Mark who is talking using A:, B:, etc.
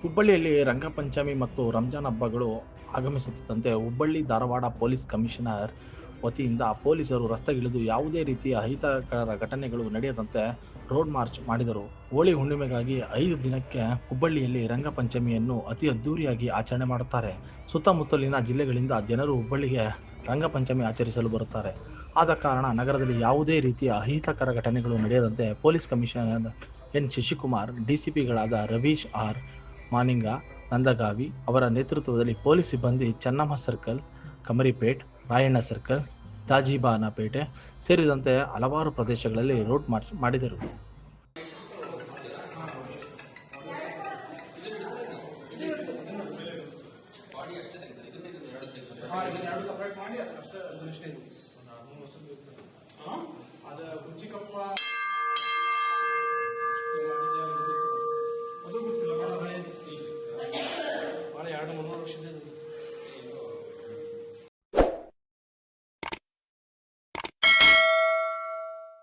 A: ಹುಬ್ಬಳ್ಳಿಯಲ್ಲಿ ರಂಗಪಂಚಮಿ ಮತ್ತು ರಂಜಾನ್ ಹಬ್ಬಗಳು ಆಗಮಿಸುತ್ತಿದ್ದಂತೆ ಹುಬ್ಬಳ್ಳಿ ಧಾರವಾಡ ಪೊಲೀಸ್ ಕಮಿಷನರ್ ವತಿಯಿಂದ ಪೊಲೀಸರು ರಸ್ತೆಗಿಳಿದು ಯಾವುದೇ ರೀತಿಯ ಅಹಿತಕರ ಘಟನೆಗಳು ನಡೆಯದಂತೆ ರೋಡ್ ಮಾರ್ಚ್ ಮಾಡಿದರು. ಹೋಳಿ ಹುಣ್ಣಿಮೆಗಾಗಿ 5 ದಿನಕ್ಕೆ ಹುಬ್ಬಳ್ಳಿಯಲ್ಲಿ ರಂಗಪಂಚಮಿಯನ್ನು ಅತಿ ಅದ್ದೂರಿಯಾಗಿ ಆಚರಣೆ ಮಾಡುತ್ತಾರೆ. ಸುತ್ತಮುತ್ತಲಿನ ಜಿಲ್ಲೆಗಳಿಂದ ಜನರು ಹುಬ್ಬಳ್ಳಿಗೆ ರಂಗಪಂಚಮಿ ಆಚರಿಸಲು ಬರುತ್ತಾರೆ. ಆದ ಕಾರಣ ನಗರದಲ್ಲಿ ಯಾವುದೇ ರೀತಿಯ ಅಹಿತಕರ ಘಟನೆಗಳು ನಡೆಯದಂತೆ ಪೊಲೀಸ್ ಕಮಿಷನರ್ ಎನ್ ಶಶಿಕುಮಾರ್, ಡಿಸಿಪಿಗಳಾದ ರವೀಶ್ ಆರ್ ಮಾನಿಂಗ, ನಂದಗಾವಿ ಅವರ ನೇತೃತ್ವದಲ್ಲಿ ಪೊಲೀಸ್ ಸಿಬ್ಬಂದಿ ಚೆನ್ನಮ್ಮ ಸರ್ಕಲ್, ಕಮರಿಪೇಟ್, ರಾಯಣ್ಣ ಸರ್ಕಲ್, ದಾಜಿಬಾನಪೇಟೆ ಸೇರಿದಂತೆ ಹಲವಾರು ಪ್ರದೇಶಗಳಲ್ಲಿ ರೋಡ್ ಮಾರ್ಚ್ ಮಾಡಿದರು.
B: ಭಾಳ 200-300 ವರ್ಷದ